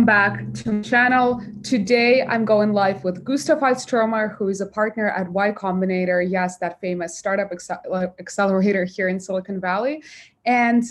back to my channel. Today, I'm going live with Gustaf Alströmer, who is a partner at Y Combinator. Yes, that famous startup accelerator here in Silicon Valley. And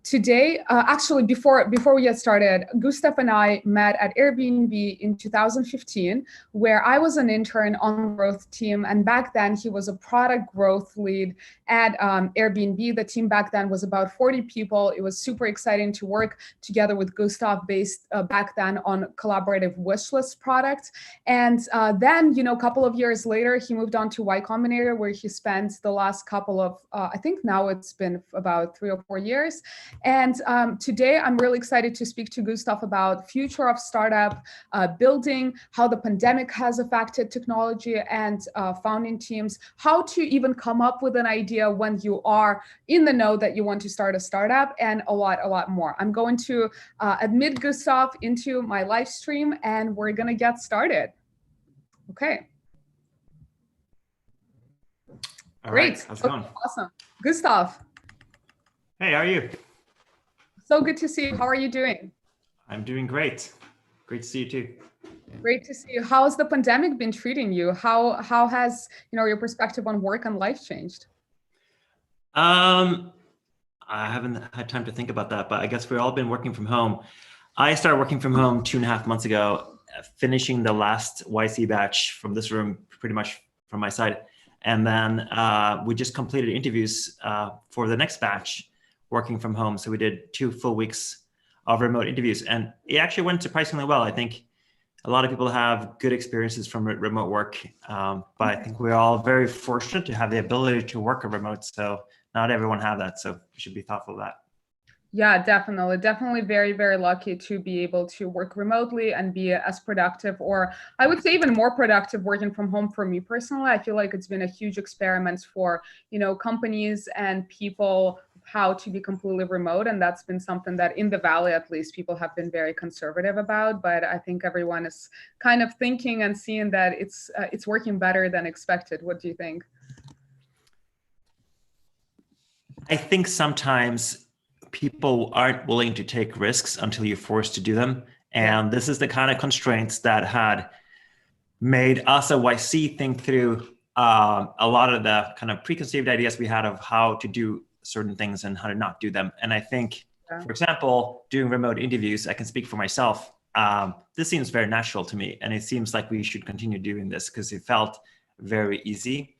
today, actually, before we get started, Gustaf and I met at Airbnb in 2015, where I was an intern on the growth team. And back then, he was a product growth lead at Airbnb. The team back then was about 40 people. It was super exciting to work together with Gustaf based back then on collaborative wishlist products. And then, a couple of years later, he moved on to Y Combinator, where he spent the last couple of, I think now it's been about 3 or 4 years. And today, I'm really excited to speak to Gustaf about future of startup building, how the pandemic has affected technology and founding teams, how to even come up with an idea when you are in the know that you want to start a startup, and a lot more. I'm going to admit Gustaf into my live stream, and we're going to get started. Okay. All Great. Right. How's it going? Awesome. Gustaf. Hey, how are you? So good to see you. How are you doing? I'm doing great. Great to see you too. Great to see you. How has the pandemic been treating you? How has your perspective on work and life changed? I haven't had time to think about that, but I guess we've all been working from home. I started working from home 2.5 months ago, finishing the last YC batch from this room, pretty much from my side. And then we just completed interviews for the next batch working from home. So we did 2 full weeks of remote interviews, and it actually went surprisingly well. I think a lot of people have good experiences from remote work, but I think we're all very fortunate to have the ability to work remote. So not everyone have that. So we should be thoughtful of that. Yeah, definitely very, very lucky to be able to work remotely and be as productive, or I would say even more productive working from home. For me personally, I feel like it's been a huge experiment for, companies and people, how to be completely remote. And that's been something that in the Valley, at least, people have been very conservative about. But I think everyone is kind of thinking and seeing that it's working better than expected. What do you think? I think sometimes people aren't willing to take risks until you're forced to do them. And this is the kind of constraints that had made us at YC think through a lot of the kind of preconceived ideas we had of how to do certain things and how to not do them. And I think, for example, doing remote interviews, I can speak for myself. This seems very natural to me. And it seems like we should continue doing this because it felt very easy.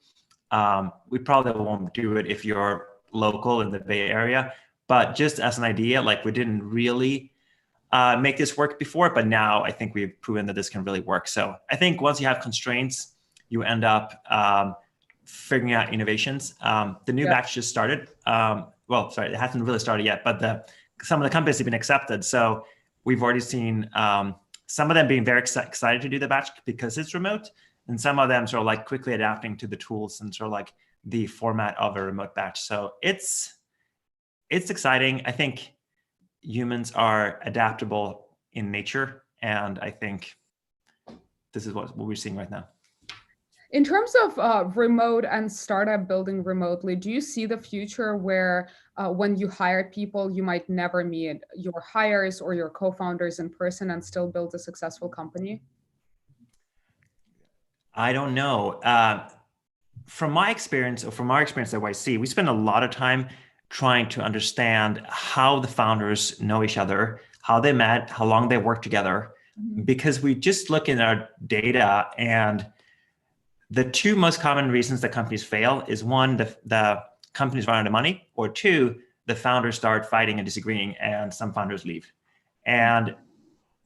We probably won't do it if you're local in the Bay Area. But just as an idea, like we didn't really make this work before, but now I think we've proven that this can really work. So I think once you have constraints, you end up figuring out innovations. The new batch just started. Well, sorry, it hasn't really started yet, but some of the companies have been accepted. So we've already seen some of them being very excited to do the batch because it's remote, and some of them sort of like quickly adapting to the tools and sort of like the format of a remote batch. So it's exciting. I think humans are adaptable in nature, and I think this is what we're seeing right now. In terms of remote and startup building remotely, do you see the future where when you hire people, you might never meet your hires or your co-founders in person and still build a successful company? I don't know. From my experience, or from our experience at YC, we spend a lot of time trying to understand how the founders know each other, how they met, how long they worked together, because we just look in our data, and the 2 most common reasons that companies fail is 1, the companies run out of money, or 2, the founders start fighting and disagreeing and some founders leave. And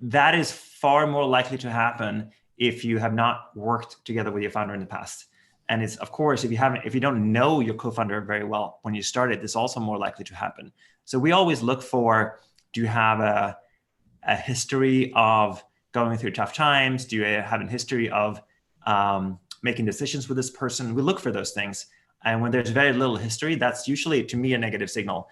that is far more likely to happen if you have not worked together with your founder in the past. And it's, of course, if you don't know your co-founder very well when you started, it's also more likely to happen. So we always look for, do you have a history of going through tough times? Do you have a history of making decisions with this person? We look for those things. And when there's very little history, that's usually, to me, a negative signal.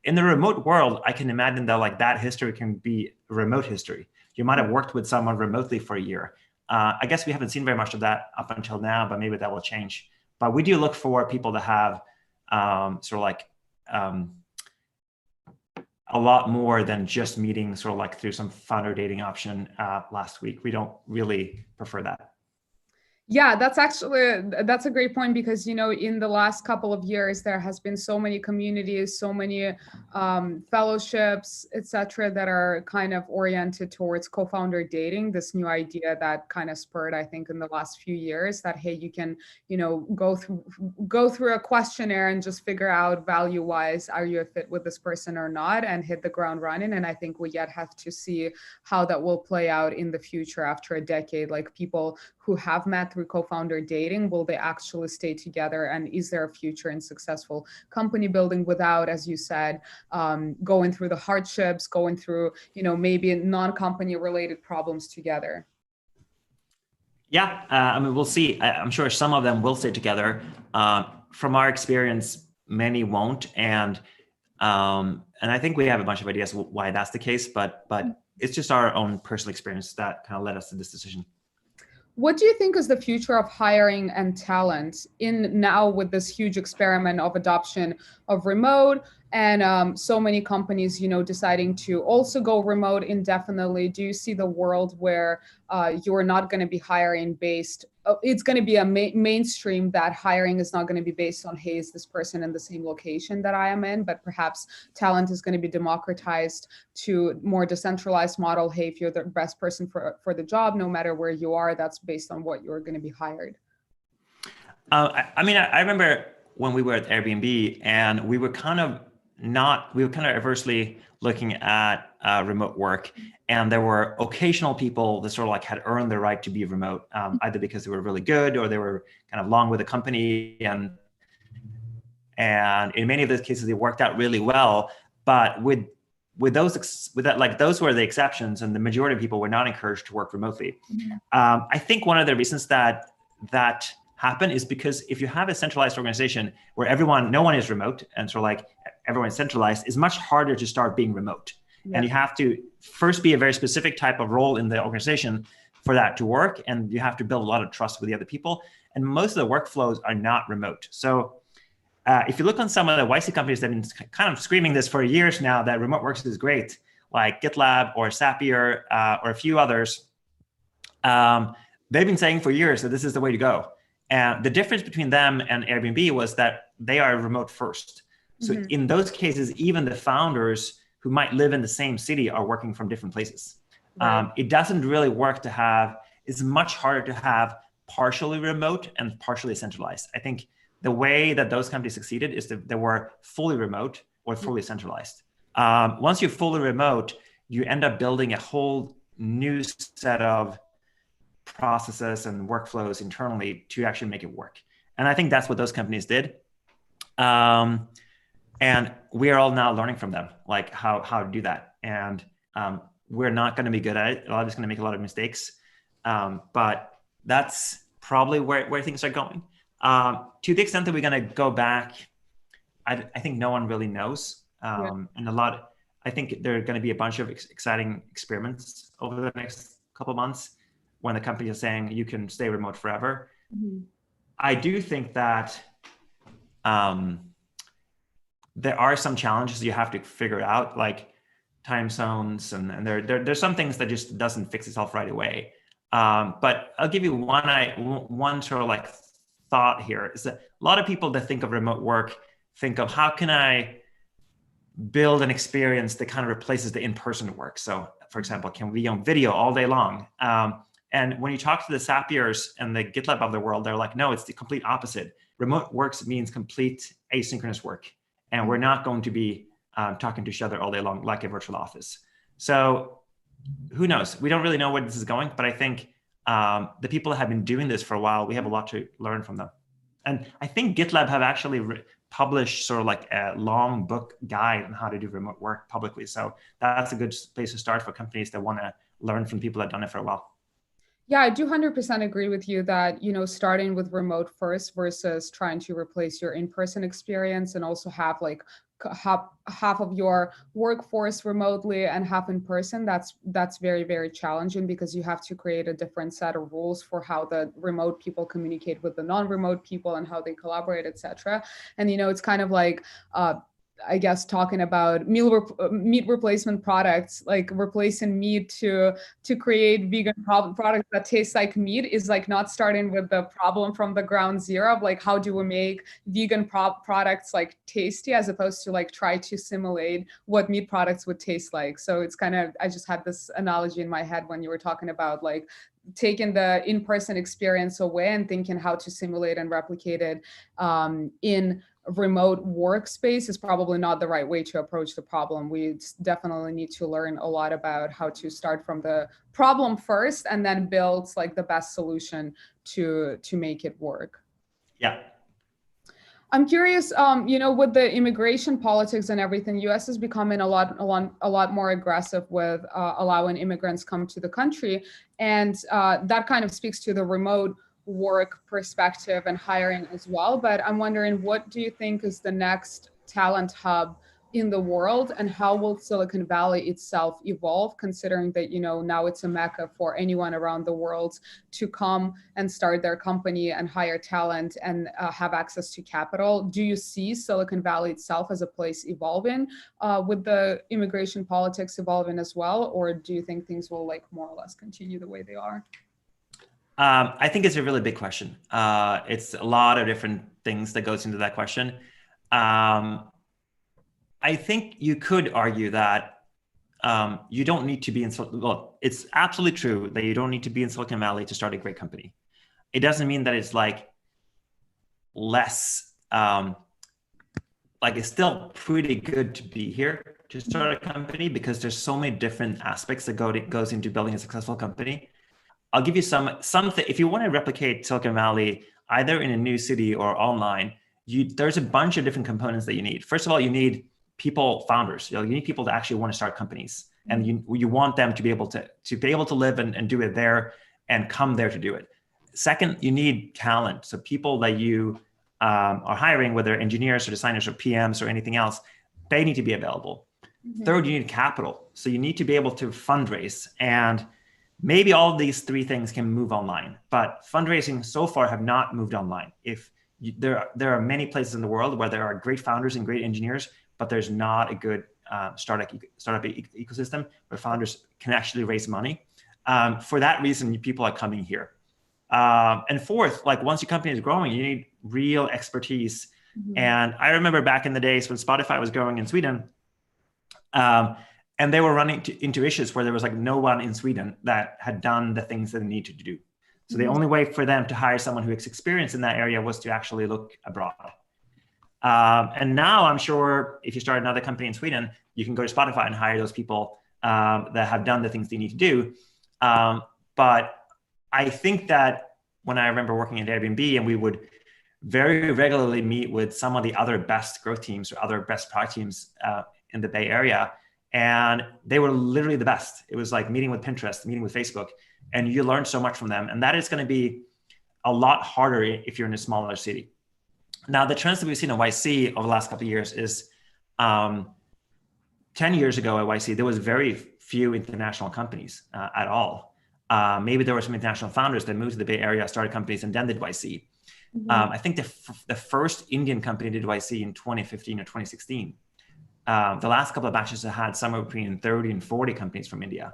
In the remote world, I can imagine that like that history can be remote history. You might have worked with someone remotely for a year. I guess we haven't seen very much of that up until now, but maybe that will change. But we do look for people that have sort of like a lot more than just meeting sort of like through some founder dating option last week. We don't really prefer that. Yeah, that's a great point, because in the last couple of years there has been so many communities, so many fellowships, etc., that are kind of oriented towards co-founder dating. This new idea that kind of spurred, I think, in the last few years, that hey, you can go through a questionnaire and just figure out value wise, are you a fit with this person or not, and hit the ground running. And I think we yet have to see how that will play out in the future after a decade. Like, people who have met through co-founder dating, will they actually stay together, and is there a future in successful company building without, as you said, going through the hardships, going through maybe non-company related problems together? Yeah, I mean, we'll see. I'm sure some of them will stay together. From our experience, many won't, and I think we have a bunch of ideas why that's the case, but it's just our own personal experience that kind of led us to this decision. What do you think is the future of hiring and talent in now, with this huge experiment of adoption of remote, and so many companies, deciding to also go remote indefinitely? Do you see the world where you're not going to be hiring based? It's going to be a mainstream that hiring is not going to be based on, hey, is this person in the same location that I am in? But perhaps talent is going to be democratized to more decentralized model. Hey, if you're the best person for the job, no matter where you are, that's based on what you're going to be hired. I mean, I remember when we were at Airbnb, and we were kind of adversely looking at remote work, and there were occasional people that sort of like had earned the right to be remote, either because they were really good or they were kind of long with the company, and in many of those cases they worked out really well. But with that, like, those were the exceptions, and the majority of people were not encouraged to work remotely. Mm-hmm. I think one of the reasons that happen is because if you have a centralized organization where no one is remote, and sort of like everyone is centralized, it's much harder to start being remote. Yeah. And you have to first be a very specific type of role in the organization for that to work. And you have to build a lot of trust with the other people. And most of the workflows are not remote. So if you look on some of the YC companies that have been kind of screaming this for years now, that remote work is great, like GitLab or Zapier or a few others, they've been saying for years that this is the way to go. And the difference between them and Airbnb was that they are remote first. So mm-hmm. in those cases, even the founders who might live in the same city are working from different places. Right. It doesn't really work to have, it's much harder to have partially remote and partially centralized. I think the way that those companies succeeded is that they were fully remote or fully centralized. Once you're fully remote, you end up building a whole new set of processes and workflows internally to actually make it work. And I think that's what those companies did. And we are all now learning from them, like how to do that. And we're not going to be good at it. A lot of us going to make a lot of mistakes. But that's probably where things are going. To the extent that we're going to go back, I think no one really knows. And I think there are going to be a bunch of exciting experiments over the next couple of months when the companies are saying you can stay remote forever. Mm-hmm. I do think that there are some challenges you have to figure out, like time zones, and there's some things that just doesn't fix itself right away. But I'll give you one sort of like thought here, is that a lot of people that think of remote work think of, how can I build an experience that kind of replaces the in-person work? So for example, can we be on video all day long? And when you talk to the Zapiers and the GitLab of the world, they're like, no, it's the complete opposite. Remote works means complete asynchronous work. And we're not going to be talking to each other all day long like a virtual office. So who knows? We don't really know where this is going, but I think the people that have been doing this for a while, we have a lot to learn from them. And I think GitLab have actually published sort of like a long book guide on how to do remote work publicly. So that's a good place to start for companies that want to learn from people that have done it for a while. Yeah, I do 100% agree with you that, starting with remote first versus trying to replace your in-person experience, and also have like half of your workforce remotely and half in person. That's very, very challenging, because you have to create a different set of rules for how the remote people communicate with the non-remote people and how they collaborate, etc. And, it's kind of like I guess talking about meat replacement products, like replacing meat to create vegan products that taste like meat, is like not starting with the problem from the ground zero of like how do we make vegan products like tasty, as opposed to like try to simulate what meat products would taste like. So it's kind of, I just had this analogy in my head when you were talking about like taking the in-person experience away and thinking how to simulate and replicate it in remote workspace is probably not the right way to approach the problem. We definitely need to learn a lot about how to start from the problem first and then build like the best solution to make it work. Yeah. I'm curious, with the immigration politics and everything, U.S. is becoming a lot more aggressive with allowing immigrants come to the country, and that kind of speaks to the remote work perspective and hiring as well. But I'm wondering, what do you think is the next talent hub in the world, and how will Silicon Valley itself evolve, considering that now it's a mecca for anyone around the world to come and start their company and hire talent and have access to capital? Do you see Silicon Valley itself as a place evolving with the immigration politics evolving as well, or do you think things will like more or less continue the way they are? I think it's a really big question. It's a lot of different things that goes into that question. I think you could argue that you don't need to be in, well, it's absolutely true that you don't need to be in Silicon Valley to start a great company. It doesn't mean that it's like less, like it's still pretty good to be here to start a company, because there's so many different aspects that goes into building a successful company. I'll give you something. If you want to replicate Silicon Valley, either in a new city or online, there's a bunch of different components that you need. First of all, you need founders. You need people that actually want to start companies, and you want them to be able to live and do it there and come there to do it. Second, you need talent. So people that you are hiring, whether engineers or designers or PMs or anything else, they need to be available. Mm-hmm. Third, you need capital. So you need to be able to fundraise, and maybe all of these three things can move online, but fundraising so far have not moved online. There are many places in the world where there are great founders and great engineers, but there's not a good startup ecosystem where founders can actually raise money. For that reason, people are coming here. And fourth, like once your company is growing, you need real expertise. Mm-hmm. And I remember back in the days when Spotify was growing in Sweden, and they were running into issues where there was like no one in Sweden that had done the things that they needed to do. So the only way for them to hire someone who has experience in that area was to actually look abroad. And now I'm sure if you start another company in Sweden, you can go to Spotify and hire those people that have done the things they need to do. But I think that when I remember working at Airbnb, and we would very regularly meet with some of the other best growth teams or other best product teams in the Bay Area, and they were literally the best. It was like meeting with Pinterest, meeting with Facebook, and you learn so much from them. And that is going to be a lot harder if you're in a smaller city. Now, the trends that we've seen at YC over the last couple of years is 10 years ago at YC, there was very few international companies at all. Maybe there were some international founders that moved to the Bay Area, started companies, and then did YC. Mm-hmm. I think the first Indian company did YC in 2015 or 2016. The last couple of batches have had somewhere between 30 and 40 companies from India.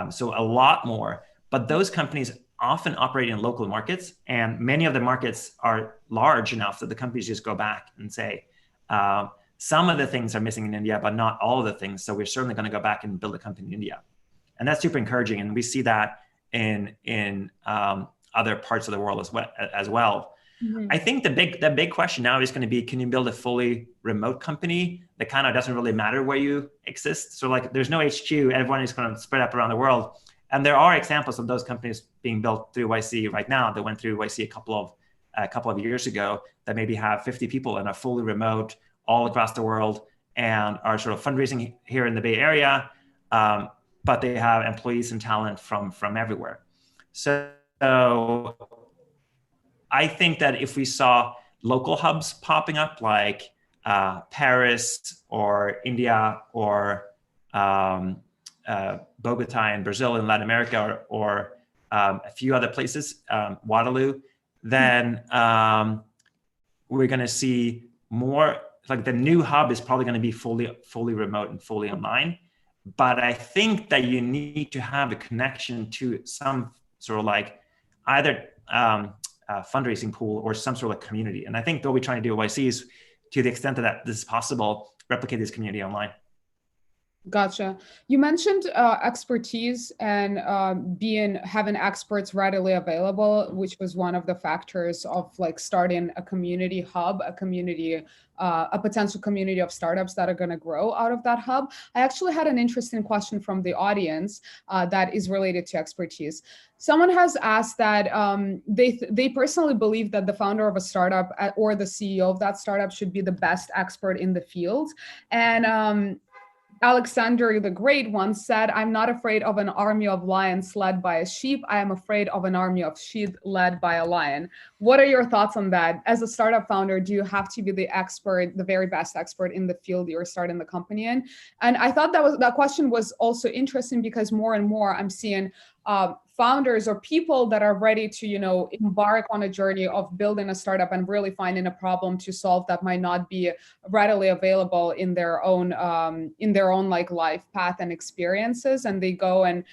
So a lot more. But those companies often operate in local markets, and many of the markets are large enough that the companies just go back and say, some of the things are missing in India, but not all of the things. So we're certainly going to go back and build a company in India. And that's super encouraging. And we see that in other parts of the world as well. Mm-hmm. I think the big question now is going to be, can you build a fully remote company that kind of doesn't really matter where you exist? So like there's no HQ, everyone is kind of spread up around the world. And there are examples of those companies being built through YC right now that went through YC a couple of years ago that maybe have 50 people and are fully remote all across the world and are sort of fundraising here in the Bay Area, but they have employees and talent from everywhere. So I think that if we saw local hubs popping up like Paris or India or Bogota in Brazil in Latin America or a few other places, Waterloo, then we're going to see more like the new hub is probably going to be fully remote and fully online. But I think that you need to have a connection to some sort of like either fundraising pool or some sort of like community. And I think what we're trying to do at YC is, to the extent that this is possible, replicate this community online. Gotcha. You mentioned expertise and having experts readily available, which was one of the factors of like starting a community hub, a potential community of startups that are going to grow out of that hub. I actually had an interesting question from the audience that is related to expertise. Someone has asked that they personally believe that the founder of a startup or the CEO of that startup should be the best expert in the field. And Alexander the Great once said, "I'm not afraid of an army of lions led by a sheep. I am afraid of an army of sheep led by a lion." What are your thoughts on that? As a startup founder, do you have to be the expert, the very best expert in the field you're starting the company in? And I thought that question was also interesting because more and more I'm seeing founders or people that are ready to, embark on a journey of building a startup and really finding a problem to solve that might not be readily available in their own like life path and experiences, and they go and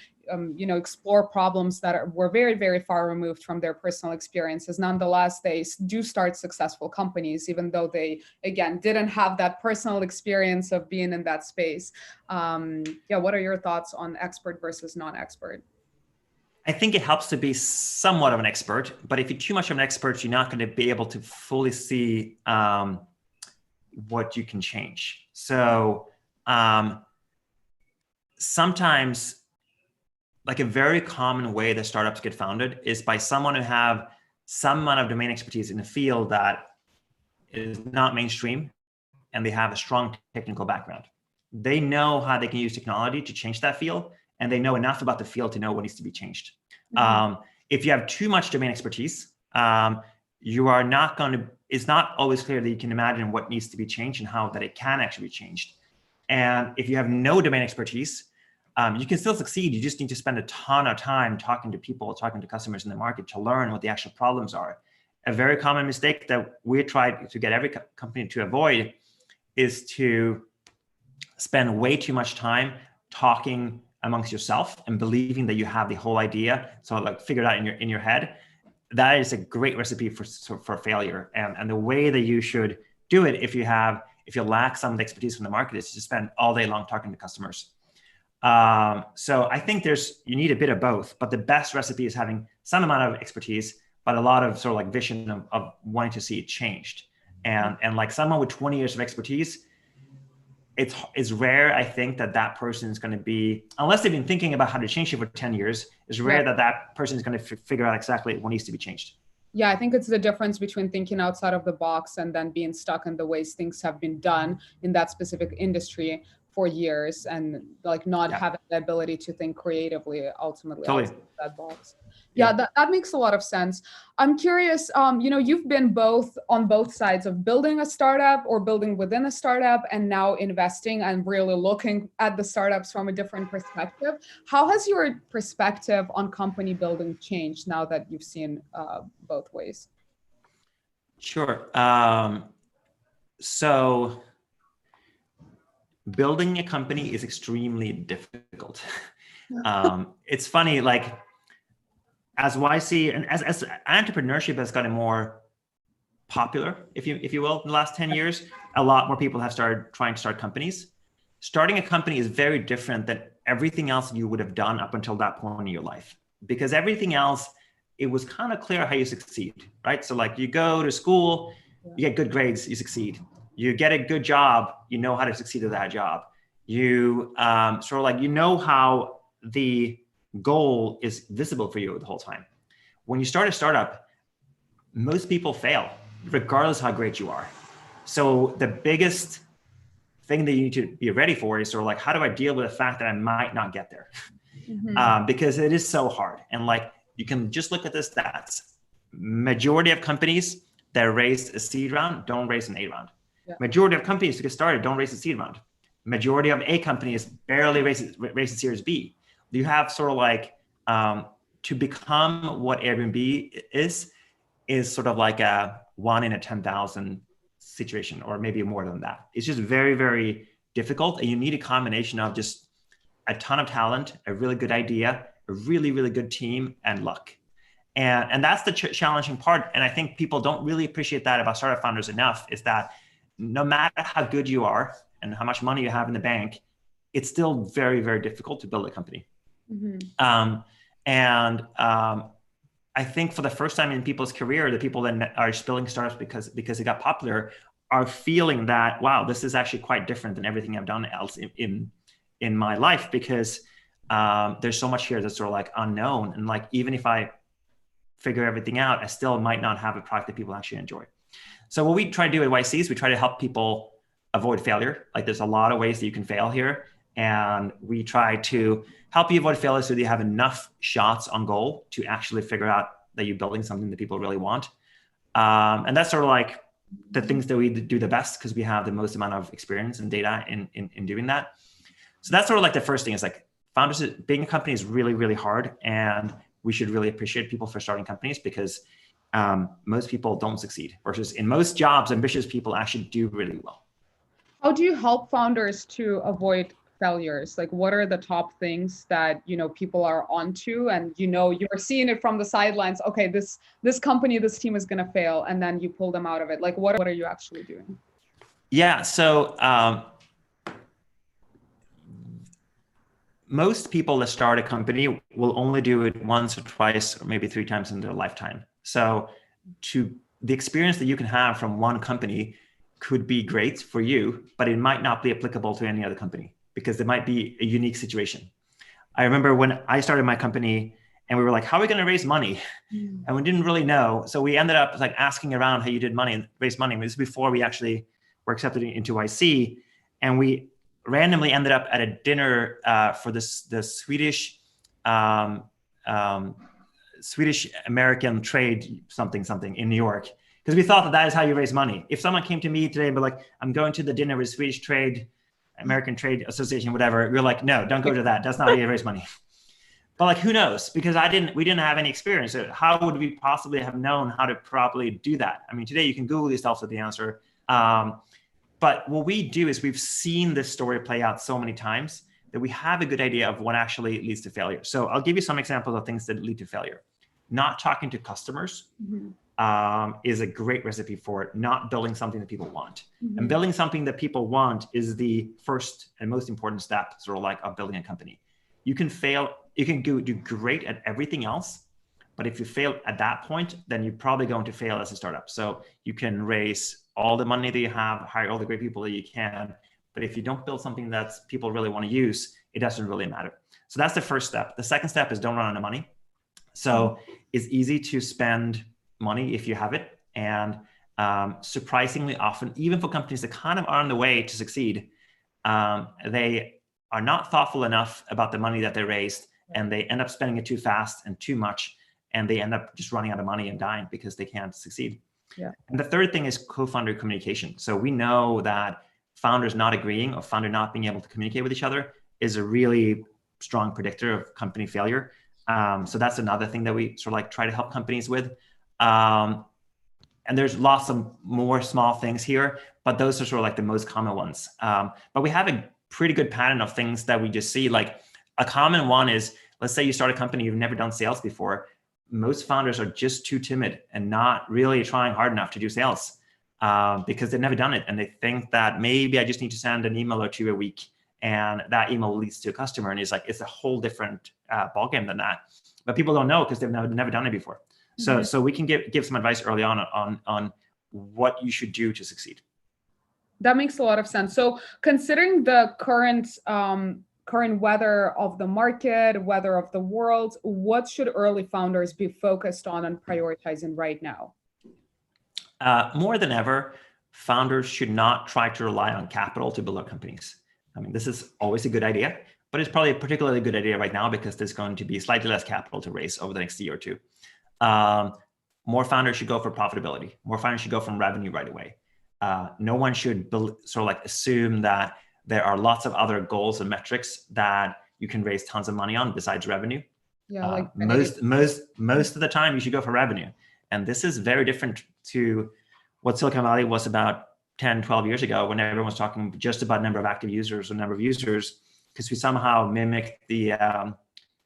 explore problems that were very, very far removed from their personal experiences. Nonetheless, they do start successful companies, even though they, again, didn't have that personal experience of being in that space. What are your thoughts on expert versus non-expert? I think it helps to be somewhat of an expert, but if you're too much of an expert, you're not going to be able to fully see what you can change. So sometimes, like a very common way that startups get founded is by someone who have some amount of domain expertise in a field that is not mainstream, and they have a strong technical background. They know how they can use technology to change that field, and they know enough about the field to know what needs to be changed. Mm-hmm. If you have too much domain expertise, you are not going to, it's not always clear that you can imagine what needs to be changed and how that it can actually be changed. And if you have no domain expertise, you can still succeed. You just need to spend a ton of time talking to people, talking to customers in the market to learn what the actual problems are. A very common mistake that we try to get every company to avoid is to spend way too much time talking amongst yourself and believing that you have the whole idea, so like figure it out in your head. That is a great recipe for failure. And the way that you should do it, if you lack some of the expertise from the market, is to spend all day long talking to customers. So I think you need a bit of both, but the best recipe is having some amount of expertise, but a lot of sort of like vision of wanting to see it changed. And like someone with 20 years of expertise, it's rare, I think, that person is going to be, unless they've been thinking about how to change it for 10 years, it's rare that person is going to figure out exactly what needs to be changed. Yeah, I think it's the difference between thinking outside of the box and then being stuck in the ways things have been done in that specific industry for years, and like not having the ability to think creatively ultimately outside of that box. Yeah, that makes a lot of sense. I'm curious, you've been on both sides of building a startup or building within a startup, and now investing and really looking at the startups from a different perspective. How has your perspective on company building changed now that you've seen both ways? Sure. So building a company is extremely difficult. It's funny, like, as YC and as entrepreneurship has gotten more popular, if you will, in the last 10 years, a lot more people have started trying to start companies. Starting a company is very different than everything else you would have done up until that point in your life, because everything else, it was kind of clear how you succeed, right? So like you go to school, you get good grades, you succeed. You get a good job, you know how to succeed at that job. You sort of like, how the goal is visible for you the whole time. When you start a startup, most people fail, regardless how great you are. So the biggest thing that you need to be ready for is sort of like, how do I deal with the fact that I might not get there? Mm-hmm. Because it is so hard. And like, you can just look at the stats. Majority of companies that raise a seed round don't raise an A round. Yeah. Majority of companies to get started don't raise a seed round. Majority of A companies barely raise a Series B. You have sort of like, to become what Airbnb is sort of like a 1 in a 10,000 situation, or maybe more than that. It's just very, very difficult. And you need a combination of just a ton of talent, a really good idea, a really, really good team, and luck. And that's the challenging part. And I think people don't really appreciate that about startup founders enough, is that no matter how good you are and how much money you have in the bank, it's still very, very difficult to build a company. I think for the first time in people's career, the people that are building startups because it got popular are feeling that, wow, this is actually quite different than everything I've done else in my life, because there's so much here that's sort of like unknown. And like, even if I figure everything out, I still might not have a product that people actually enjoy. So what we try to do at YC is we try to help people avoid failure. Like, there's a lot of ways that you can fail here. And we try to help you avoid failure so that you have enough shots on goal to actually figure out that you're building something that people really want. And that's sort of like the things that we do the best, because we have the most amount of experience and data in doing that. So that's sort of like the first thing, is like, founders, being a company is really, really hard. And we should really appreciate people for starting companies, because most people don't succeed, versus in most jobs, ambitious people actually do really well. How do you help founders to avoid failures? Like, what are the top things that, people are onto, and, you're seeing it from the sidelines? Okay, this company, this team is going to fail, and then you pull them out of it. Like, what are you actually doing? Yeah. So most people that start a company will only do it once or twice or maybe 3 times in their lifetime. So the experience that you can have from one company could be great for you, but it might not be applicable to any other company, because there might be a unique situation. I remember when I started my company and we were like, how are we going to raise money? And we didn't really know. So we ended up like asking around how you did money and raise money. This is before we actually were accepted into YC. And we randomly ended up at a dinner for the Swedish American trade something in New York, because we thought that is how you raise money. If someone came to me today and be like, I'm going to the dinner with Swedish American Trade Association, whatever, we're like, no, don't go to that. That's not how you raise money. But like, who knows? Because we didn't have any experience. So how would we possibly have known how to properly do that? I mean, today you can Google yourself for the answer. But what we do is we've seen this story play out so many times that we have a good idea of what actually leads to failure. So I'll give you some examples of things that lead to failure. Not talking to customers is a great recipe for it. Not building something that people want. And building something that people want is the first and most important step, sort of like, of building a company. You can fail. You can do great at everything else, but if you fail at that point, then you're probably going to fail as a startup. So you can raise all the money that you have, hire all the great people that you can, but if you don't build something that people really want to use, it doesn't really matter. So that's the first step. The second step is don't run out of money. So it's easy to spend money if you have it. And surprisingly often, even for companies that kind of are on the way to succeed, they are not thoughtful enough about the money that they raised, and they end up spending it too fast and too much, and they end up just running out of money and dying because they can't succeed. Yeah. And the third thing is co-founder communication. So we know that founders not agreeing or founder not being able to communicate with each other is a really strong predictor of company failure. So that's another thing that we sort of like try to help companies with. And there's lots of more small things here, but those are sort of like the most common ones. But we have a pretty good pattern of things that we just see. Like, a common one is, let's say you start a company, you've never done sales before. Most founders are just too timid and not really trying hard enough to do sales because they've never done it. And they think that maybe I just need to send an email or 2 a week, and that email leads to a customer. And it's a whole different ballgame than that. But people don't know because they've never done it before. So we can give some advice early on what you should do to succeed. That makes a lot of sense. So considering the current weather of the market, weather of the world, what should early founders be focused on and prioritizing right now? More than ever, founders should not try to rely on capital to build their companies. I mean, this is always a good idea, but it's probably a particularly good idea right now because there's going to be slightly less capital to raise over the next year or two. More founders should go for profitability. More founders should go from revenue right away. No one should sort of like assume that there are lots of other goals and metrics that you can raise tons of money on besides revenue. Yeah, most of the time you should go for revenue. And this is very different to what Silicon Valley was about 10, 12 years ago when everyone was talking just about number of active users or number of users, because we somehow mimicked the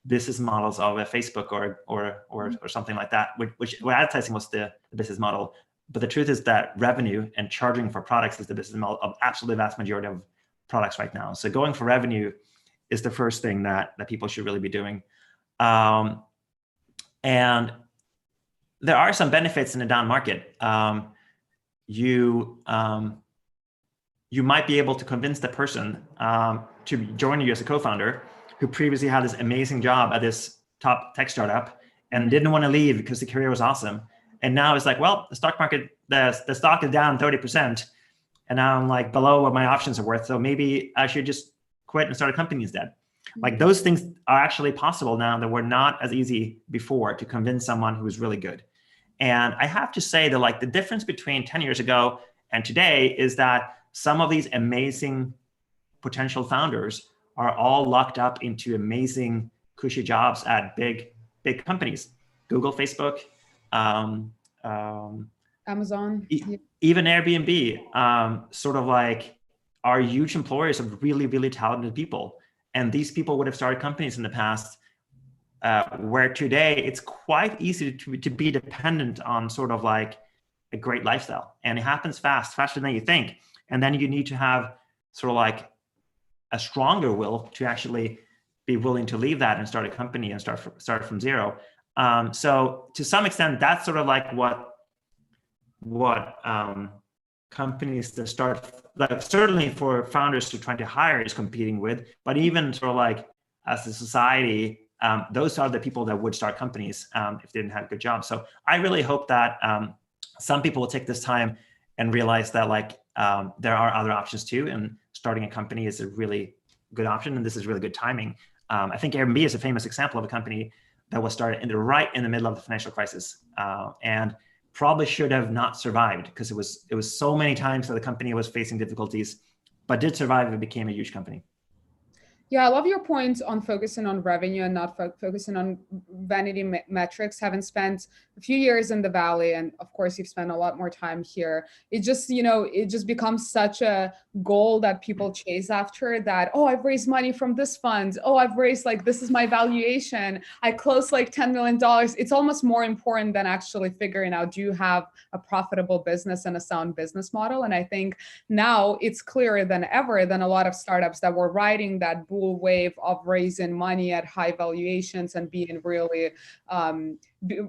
business models of a Facebook or something like that, which where advertising was the business model. But the truth is that revenue and charging for products is the business model of absolutely vast majority of products right now. So going for revenue is the first thing that people should really be doing. And there are some benefits in a down market. You might be able to convince the person to join you as a co-founder who previously had this amazing job at this top tech startup and didn't want to leave because the career was awesome. And now it's like, well, the stock market, the stock is down 30%. And now I'm like below what my options are worth. So maybe I should just quit and start a company instead. Like those things are actually possible now that were not as easy before to convince someone who is really good. And I have to say that like the difference between 10 years ago and today is that some of these amazing potential founders are all locked up into amazing cushy jobs at big companies, Google, Facebook, Amazon, even Airbnb, sort of like are huge employers of really, really talented people. And these people would have started companies in the past where today it's quite easy to be dependent on sort of like a great lifestyle. And it happens faster than you think. And then you need to have sort of like a stronger will to actually be willing to leave that and start a company and start from zero. So to some extent, that's sort of like what companies that start, like certainly for founders to try to hire is competing with, but even sort of like as a society, those are the people that would start companies if they didn't have good jobs. So I really hope that some people will take this time and realize that like there are other options too, and starting a company is a really good option, and this is really good timing. I think Airbnb is a famous example of a company that was started right in the middle of the financial crisis, and probably should have not survived because it was so many times that the company was facing difficulties, but did survive and became a huge company. Yeah, I love your point on focusing on revenue and not focusing on vanity metrics. Having spent a few years in the Valley, and of course you've spent a lot more time here, it just, it just becomes such a goal that people chase after, that, oh, I've raised money from this fund. Oh, I've raised, like, this is my valuation. I closed like $10 million. It's almost more important than actually figuring out, do you have a profitable business and a sound business model? And I think now it's clearer than ever than a lot of startups that were riding that bull wave of raising money at high valuations and being really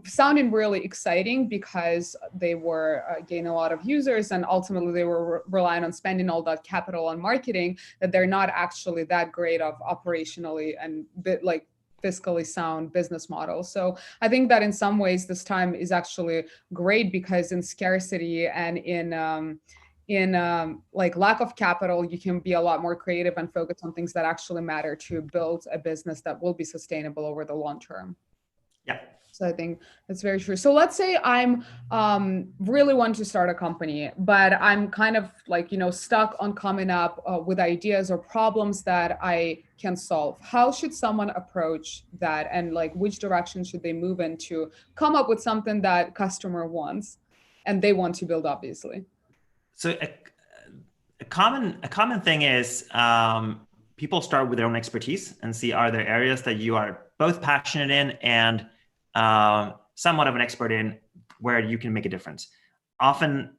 sounding really exciting because they were gaining a lot of users, and ultimately they were relying on spending all that capital on marketing, that they're not actually that great of operationally and like fiscally sound business models. So I think that in some ways this time is actually great, because in scarcity and in like lack of capital, you can be a lot more creative and focus on things that actually matter to build a business that will be sustainable over the long term. Yeah. So I think that's very true. So let's say I'm really want to start a company, but I'm kind of like, stuck on coming up with ideas or problems that I can solve. How should someone approach that? And like, which direction should they move in to come up with something that customer wants and they want to build, obviously? So a common thing is people start with their own expertise and see, are there areas that you are both passionate in and somewhat of an expert in, where you can make a difference. Often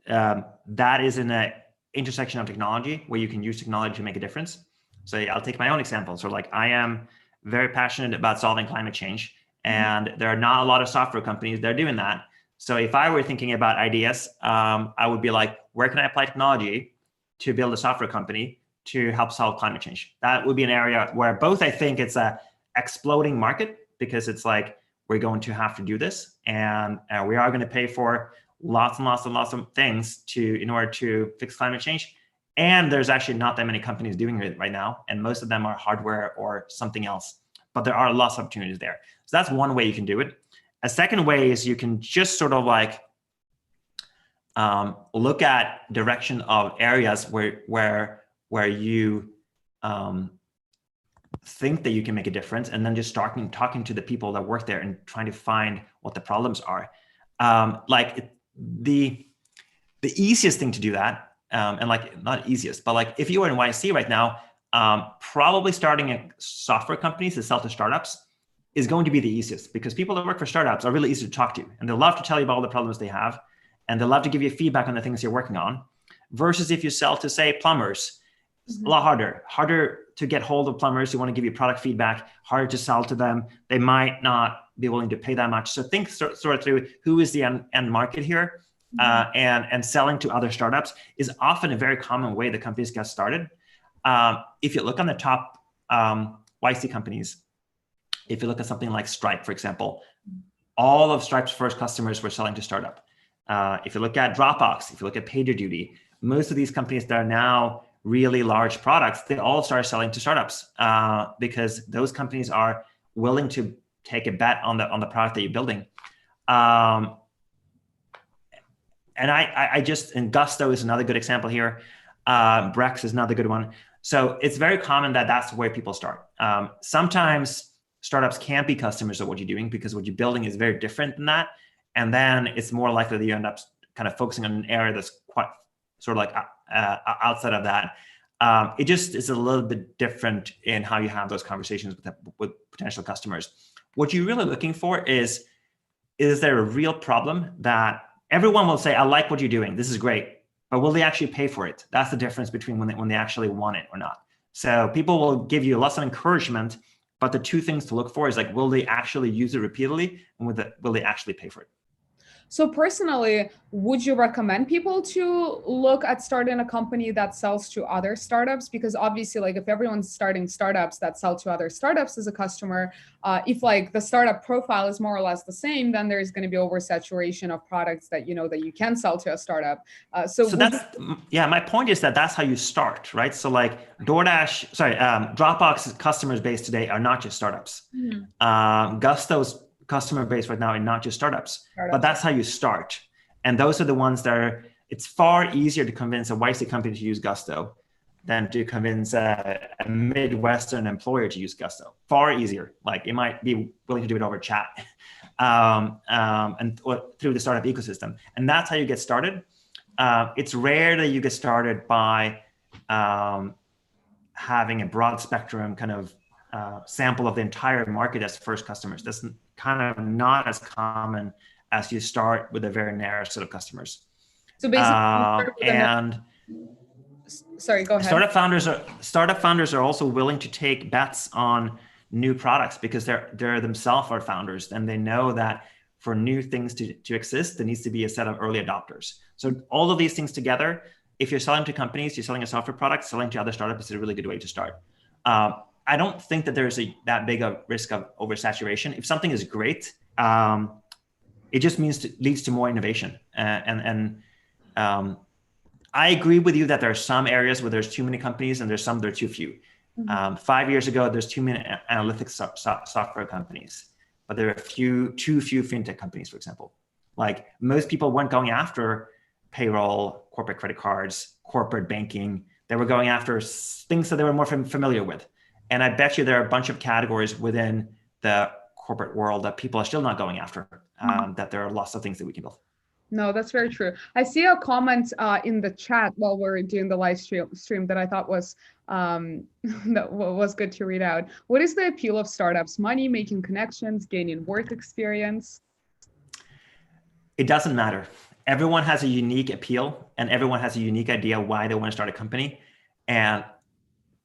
that is in an intersection of technology where you can use technology to make a difference. So I'll take my own example. So like, I am very passionate about solving climate change, and there are not a lot of software companies that are doing that. So if I were thinking about ideas, I would be like, where can I apply technology to build a software company to help solve climate change? That would be an area where both I think it's a exploding market, because it's like, we're going to have to do this, and we are going to pay for lots and lots and lots of things in order to fix climate change. And there's actually not that many companies doing it right now, and most of them are hardware or something else, but there are lots of opportunities there. So that's one way you can do it. A second way is you can just sort of like look at direction of areas where you think that you can make a difference, and then just talking to the people that work there and trying to find what the problems are. the easiest thing to do that, and like not easiest, but like if you are in YC right now, probably starting a software companies that sell to startups is going to be the easiest, because people that work for startups are really easy to talk to, and they'll love to tell you about all the problems they have, and they'll love to give you feedback on the things you're working on. Versus if you sell to, say, plumbers, it's a lot harder to get hold of plumbers who want to give you product feedback, harder to sell to them. They might not be willing to pay that much. So think sort of through who is the end market here, and selling to other startups is often a very common way that companies get started. If you look on the top YC companies, if you look at something like Stripe, for example, all of Stripe's first customers were selling to startup. If you look at Dropbox, if you look at PagerDuty, most of these companies that are now really large products, they all start selling to startups, because those companies are willing to take a bet on the product that you're building. And Gusto is another good example here. Brex is another good one. So it's very common that that's where people start. Sometimes startups can't be customers of what you're doing because what you're building is very different than that. And then it's more likely that you end up kind of focusing on an area that's quite sort of like outside of that. It just is a little bit different in how you have those conversations with potential customers. What you're really looking for is there a real problem that everyone will say, I like what you're doing, this is great, but will they actually pay for it? That's the difference between when they actually want it or not. So people will give you lots of encouragement, but the two things to look for is like, will they actually use it repeatedly, and will they actually pay for it? So personally, would you recommend people to look at starting a company that sells to other startups? Because obviously, like if everyone's starting startups that sell to other startups as a customer, if like the startup profile is more or less the same, then there's going to be oversaturation of products that you can sell to a startup. So my point is that's how you start, right? So like Dropbox's customers base today are not just startups. Gusto's customer base right now and not just startups, but that's how you start. And those are the ones that it's far easier to convince a YC company to use Gusto than to convince a Midwestern employer to use Gusto. Far easier. Like it might be willing to do it over chat or through the startup ecosystem. And that's how you get started. It's rare that you get started by having a broad spectrum kind of sample of the entire market as first customers. That's kind of not as common as you start with a very narrow set of customers. So basically, sorry, go ahead. Startup founders are also willing to take bets on new products because they're themselves are founders, and they know that for new things to exist, there needs to be a set of early adopters. So all of these things together, if you're selling to companies, you're selling a software product, selling to other startups is a really good way to start. I don't think that there's that big a risk of oversaturation. If something is great, it just leads to more innovation. I agree with you that there are some areas where there's too many companies and there's some that are too few. 5 years ago, there's too many analytics software companies, but there are too few fintech companies, for example. Like most people weren't going after payroll, corporate credit cards, corporate banking. They were going after things that they were more familiar with. And I bet you there are a bunch of categories within the corporate world that people are still not going after, that there are lots of things that we can build. No, that's very true. I see a comment in the chat while we're doing the live stream that I thought was that was good to read out. What is the appeal of startups? Money, making connections, gaining work experience? It doesn't matter. Everyone has a unique appeal and everyone has a unique idea why they want to start a company. And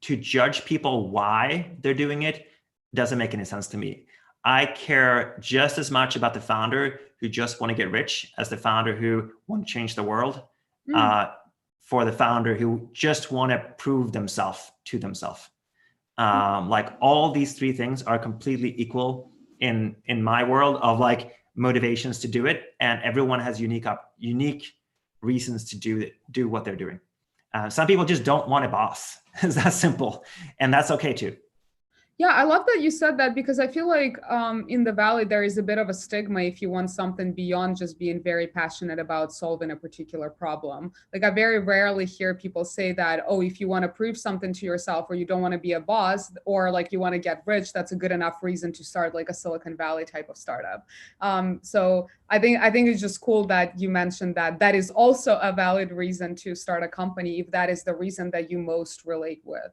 to judge people why they're doing it doesn't make any sense to me. I care just as much about the founder who just want to get rich as the founder who want to change the world, for the founder who just want to prove themselves to themselves. Like all these three things are completely equal in my world of like motivations to do it. And everyone has unique reasons to do what they're doing. Some people just don't want a boss. It's that simple. And that's okay too. Yeah, I love that you said that because I feel like in the Valley, there is a bit of a stigma if you want something beyond just being very passionate about solving a particular problem. Like, I very rarely hear people say that, oh, if you want to prove something to yourself or you don't want to be a boss or like you want to get rich, that's a good enough reason to start like a Silicon Valley type of startup. So I think it's just cool that you mentioned that that is also a valid reason to start a company if that is the reason that you most relate with.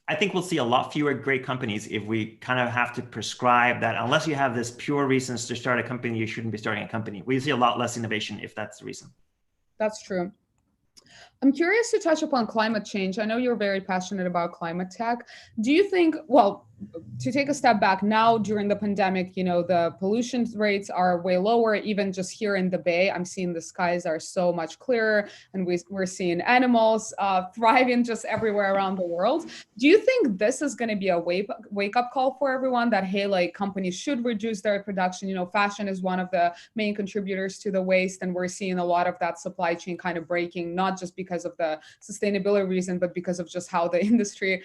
I think we'll see a lot fewer great companies if we kind of have to prescribe that unless you have this pure reasons to start a company, you shouldn't be starting a company. We see a lot less innovation if that's the reason. That's true. I'm curious to touch upon climate change. I know you're very passionate about climate tech. Do you think, well, to take a step back now during the pandemic, the pollution rates are way lower. Even just here in the Bay, I'm seeing the skies are so much clearer and we're seeing animals thriving just everywhere around the world. Do you think this is going to be a wake up call for everyone that, hey, like companies should reduce their production? Fashion is one of the main contributors to the waste. And we're seeing a lot of that supply chain kind of breaking, not just because of the sustainability reason, but because of just how the industry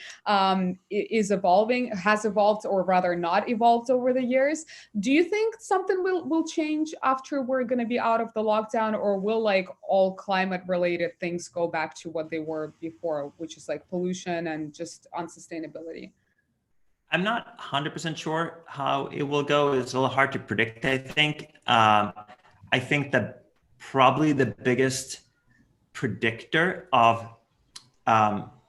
is evolving, has evolved, or rather not evolved over the years. Do you think something will change after we're going to be out of the lockdown, or will like all climate related things go back to what they were before, which is like pollution and just unsustainability? I'm not 100% sure how it will go. It's a little hard to predict, I think. I think that probably the biggest predictor of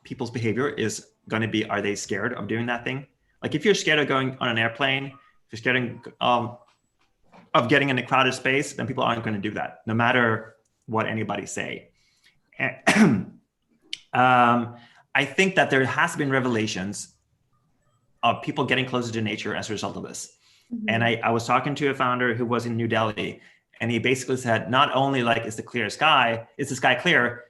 people's behavior is going to be, are they scared of doing that thing? Like if you're scared of going on an airplane, if you're scared of getting in a crowded space, then people aren't going to do that, no matter what anybody say. And, I think that there has been revelations of people getting closer to nature as a result of this. Mm-hmm. And I was talking to a founder who was in New Delhi, and he basically said, not only like is the sky clear,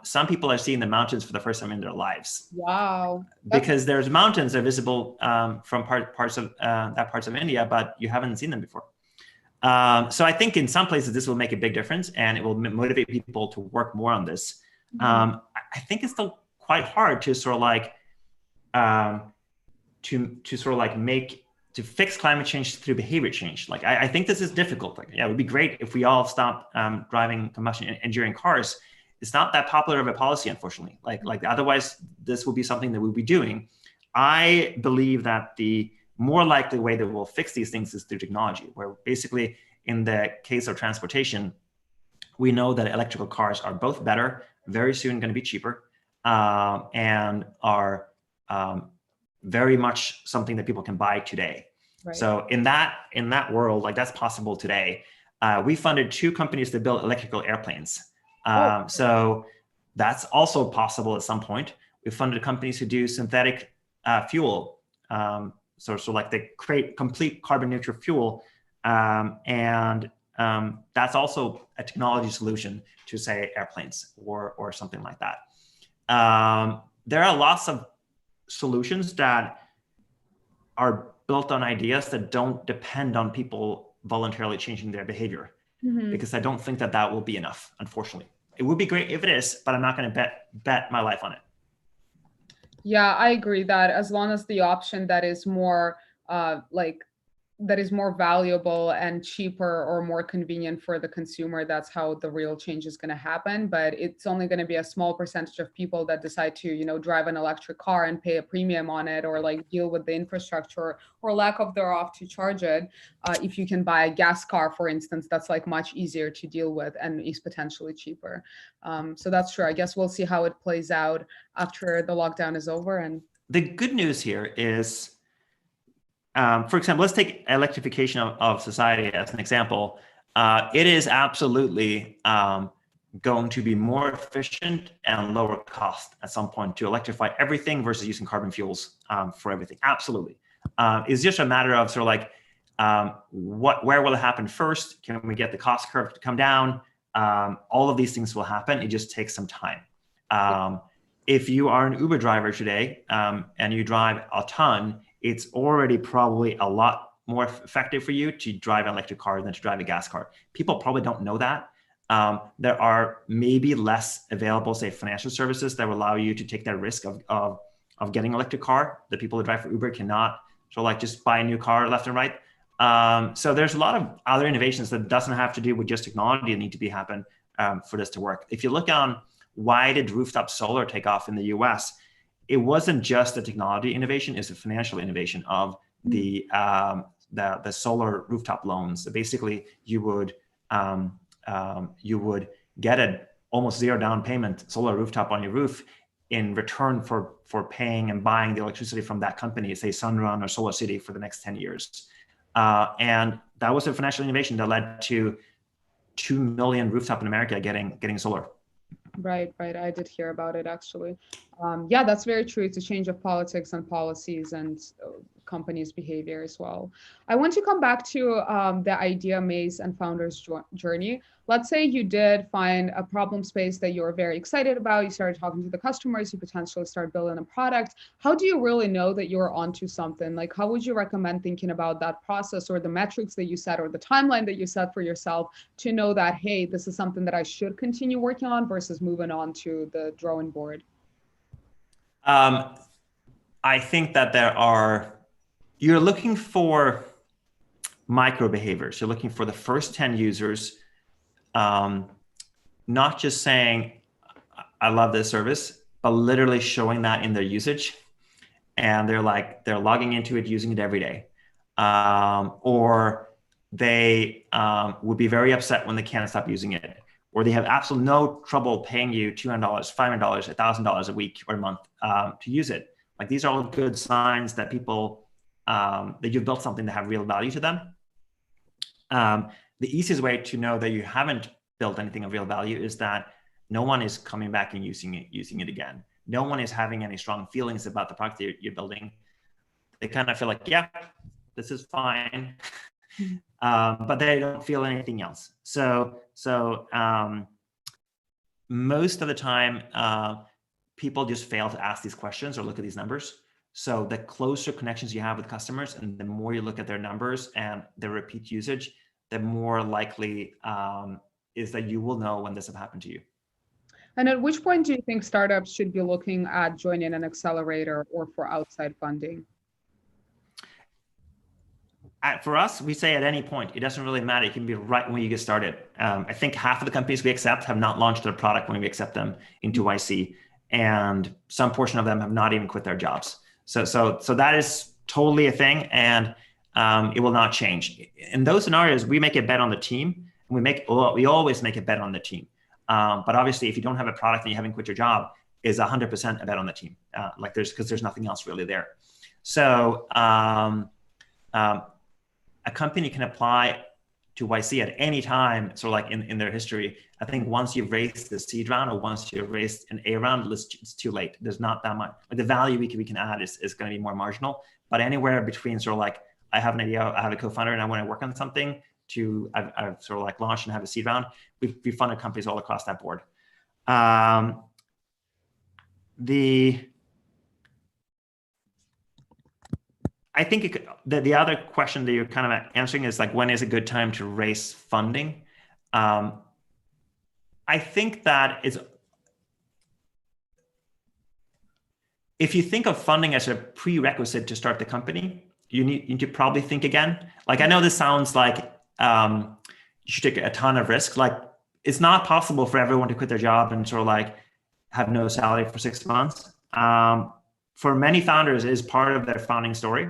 some people are seeing the mountains for the first time in their lives. Wow. Because there's mountains that are visible from parts of India, but you haven't seen them before. So I think in some places this will make a big difference, and it will motivate people to work more on this. Mm-hmm. I think it's still quite hard to sort of like to fix climate change through behavior change. Like I think this is difficult. Like, yeah, it would be great if we all stopped driving combustion engineering cars. It's not that popular of a policy, unfortunately. Like otherwise, this will be something that we'll be doing. I believe that the more likely way that we'll fix these things is through technology, where basically in the case of transportation, we know that electrical cars are both better, very soon going to be cheaper, and are very much something that people can buy today. Right. So in that world, like that's possible today. We funded 2 companies to build electrical airplanes. So that's also possible at some point. We funded companies who do synthetic fuel. So like they create complete carbon neutral fuel. And that's also a technology solution to say airplanes or something like that. There are lots of solutions that are built on ideas that don't depend on people voluntarily changing their behavior. Mm-hmm. Because I don't think that will be enough, unfortunately. It would be great if it is, but I'm not going to bet my life on it. Yeah, I agree that as long as the option that is more that is more valuable and cheaper or more convenient for the consumer, that's how the real change is going to happen. But it's only going to be a small percentage of people that decide to, drive an electric car and pay a premium on it, or like deal with the infrastructure or lack of thereof to charge it. If you can buy a gas car, for instance, that's like much easier to deal with and is potentially cheaper. So that's true. I guess we'll see how it plays out after the lockdown is over. And the good news here is, for example, let's take electrification of society as an example. It is absolutely going to be more efficient and lower cost at some point to electrify everything versus using carbon fuels for everything. Absolutely. It's just a matter of sort of like, where will it happen first? Can we get the cost curve to come down? All of these things will happen. It just takes some time. If you are an Uber driver today and you drive a ton, it's already probably a lot more effective for you to drive an electric car than to drive a gas car. People probably don't know that. There are maybe less available, say, financial services that will allow you to take that risk of of getting an electric car. The people who drive for Uber cannot sort of like just buy a new car left and right. So there's a lot of other innovations that doesn't have to do with just technology that need to be happen for this to work. If you look on why did rooftop solar take off in the US, it wasn't just a technology innovation, it's a financial innovation of the solar rooftop loans. So basically, you would get an almost zero down payment solar rooftop on your roof in return for paying and buying the electricity from that company, say Sunrun or Solar City, for the next 10 years. And that was a financial innovation that led to 2 million rooftop in America getting solar. Right. I did hear about it, actually. Yeah, that's very true. It's a change of politics and policies and companies' behavior as well. I want to come back to the idea maze and founder's journey. Let's say you did find a problem space that you're very excited about. You started talking to the customers, you potentially start building a product. How do you really know that you're onto something? Like, how would you recommend thinking about that process, or the metrics that you set, or the timeline that you set for yourself to know that, hey, this is something that I should continue working on versus moving on to the drawing board? I think that you're looking for micro behaviors. You're looking for the first 10 users, not just saying, I love this service, but literally showing that in their usage. And they're logging into it, using it every day. Or they would be very upset when they can't stop using it. Or they have absolutely no trouble paying you $200, $500, $1,000 a week or a month to use it. Like, these are all good signs that people, that you've built something that have real value to them. The easiest way to know that you haven't built anything of real value is that no one is coming back and using it again. No one is having any strong feelings about the product that you're building. They kind of feel like, yeah, this is fine. But they don't feel anything else. So most of the time, people just fail to ask these questions or look at these numbers. So the closer connections you have with customers, and the more you look at their numbers and their repeat usage, the more likely is that you will know when this has happened to you. And at which point do you think startups should be looking at joining an accelerator or for outside funding? For us, we say at any point. It doesn't really matter. It can be right when you get started. I think half of the companies we accept have not launched their product when we accept them into YC, and some portion of them have not even quit their jobs. So that is totally a thing, and it will not change. In those scenarios, we make a bet on the team, and we always make a bet on the team. But obviously, if you don't have a product and you haven't quit your job, is 100% a bet on the team. Because there's nothing else really there. So a company can apply to YC at any time, sort of like in their history. I think once you've raised the seed round, or once you've raised an A round, it's too late. There's not that much. Like, the value we can add is going to be more marginal. But anywhere between sort of like, I have an idea, I have a co-founder, and I want to work on something, to I've sort of like launched and have a seed round, we funded companies all across that board. I think the other question that you're kind of answering is like, when is a good time to raise funding? I think that if you think of funding as a prerequisite to start the company, you need to probably think again. Like, I know this sounds like you should take a ton of risk. Like, it's not possible for everyone to quit their job and sort of like have no salary for 6 months. For many founders, it is part of their founding story.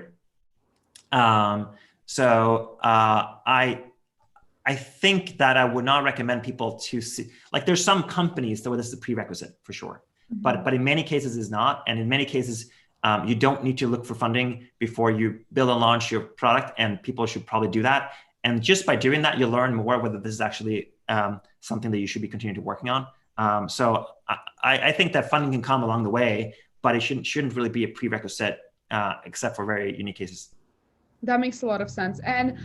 I think that I would not recommend people to see, like, there's some companies that this is a prerequisite for sure, but in many cases it's not. And in many cases, you don't need to look for funding before you build and launch your product, and people should probably do that. And just by doing that, you learn more whether this is actually something that you should be continuing to working on. So I think that funding can come along the way, but it shouldn't really be a prerequisite, except for very unique cases. That makes a lot of sense. And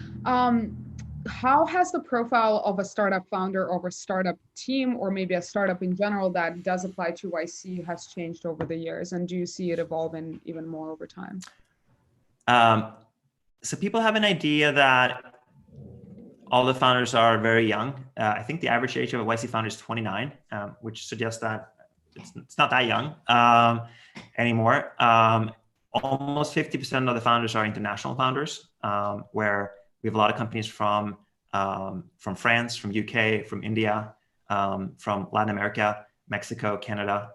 how has the profile of a startup founder or a startup team, or maybe a startup in general that does apply to YC, has changed over the years? And do you see it evolving even more over time? So people have an idea that all the founders are very young. I think the average age of a YC founder is 29, which suggests that it's not that young anymore. Almost 50% of the founders are international founders, where we have a lot of companies from France, from UK, from India, from Latin America, Mexico, Canada,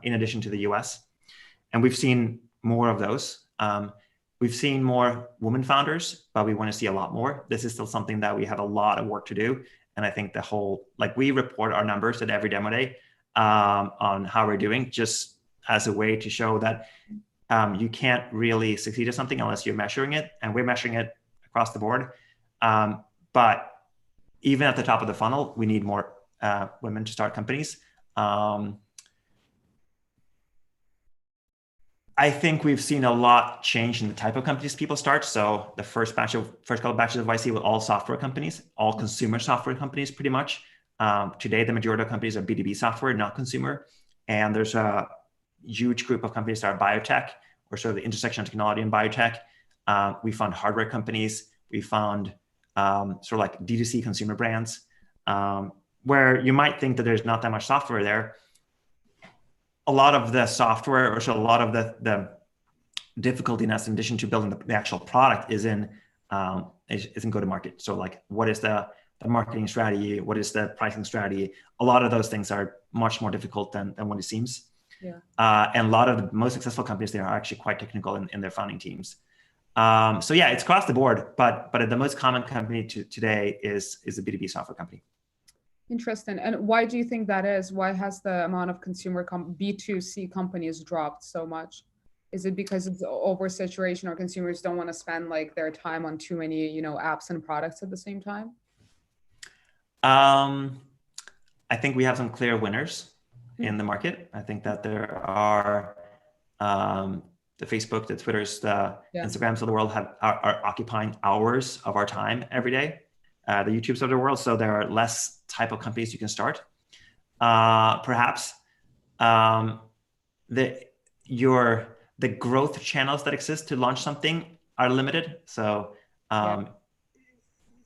in addition to the US. And we've seen more of those. We've seen more women founders, but we want to see a lot more. This is still something that we have a lot of work to do. And I think we report our numbers at every demo day on how we're doing, just as a way to show that you can't really succeed at something unless you're measuring it. And we're measuring it across the board. But even at the top of the funnel, we need more women to start companies. I think we've seen a lot change in the type of companies people start. So the first couple of batches of YC were all software companies, all consumer software companies, pretty much. Today, the majority of companies are B2B software, not consumer. And there's a huge group of companies that are biotech, or sort of the intersection of technology and biotech. We found hardware companies. We found sort of like D2C consumer brands, where you might think that there's not that much software there. A lot of the software, or so a lot of the difficulty in addition to building the actual product is in go-to-market. So like, what is the marketing strategy? What is the pricing strategy? A lot of those things are much more difficult than what it seems. Yeah. And a lot of the most successful companies, they are actually quite technical in their founding teams. So yeah, it's across the board, but the most common company today is a B2B software company. Interesting. And why do you think that is? Why has the amount of consumer B2C companies dropped so much? Is it because it's oversaturation, or consumers don't want to spend like their time on too many, apps and products at the same time? I think we have some clear winners in the market. I think that there are the Facebook, the Twitters, the Instagrams of the world are occupying hours of our time every day. The YouTubes of the world. So there are less type of companies you can start. Perhaps the growth channels that exist to launch something are limited. So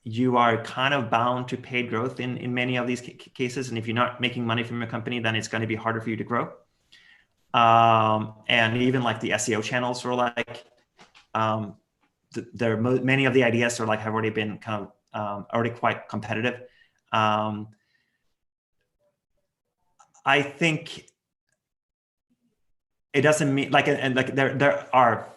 you are kind of bound to paid growth in many of these cases. And if you're not making money from your company, then it's going to be harder for you to grow. And even like the SEO channels are like, many of the ideas are like have already been kind of already quite competitive. I think it doesn't mean there are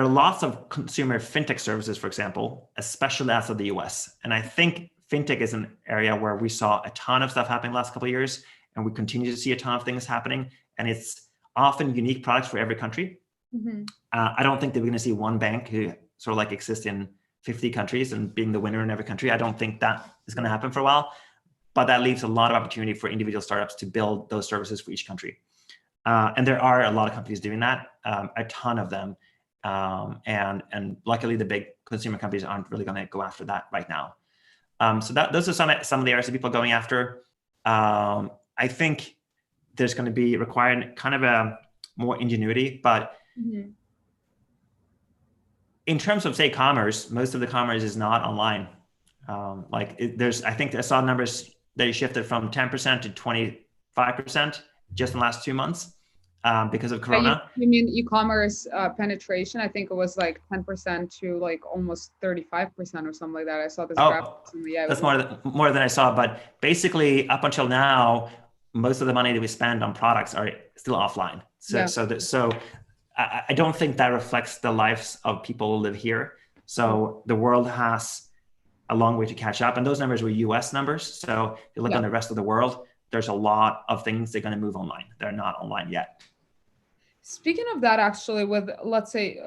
lots of consumer fintech services, for example, especially outside the US. And I think fintech is an area where we saw a ton of stuff happening the last couple of years, and we continue to see a ton of things happening. And it's often unique products for every country. Mm-hmm. I don't think that we're going to see one bank who sort of like exists in 50 countries and being the winner in every country. I don't think that is going to happen for a while, but that leaves a lot of opportunity for individual startups to build those services for each country. And there are a lot of companies doing that, a ton of them. And luckily the big consumer companies aren't really going to go after that right now. So those are some of the areas that people are going after. I think there's going to be required kind of a more ingenuity, but mm-hmm. In terms of, say, commerce, most of the commerce is not online. I think I saw numbers that you shifted from 10% to 25% just in the last 2 months because of Corona. You mean e-commerce penetration? I think it was like 10% to like almost 35% or something like that. I saw this graph. Yeah, that's more than I saw. But basically, up until now, most of the money that we spend on products are still offline. So I don't think that reflects the lives of people who live here. So the world has a long way to catch up. And those numbers were US numbers. So if you look on the rest of the world, there's a lot of things that are going to move online. They're not online yet. Speaking of that, actually, with, let's say,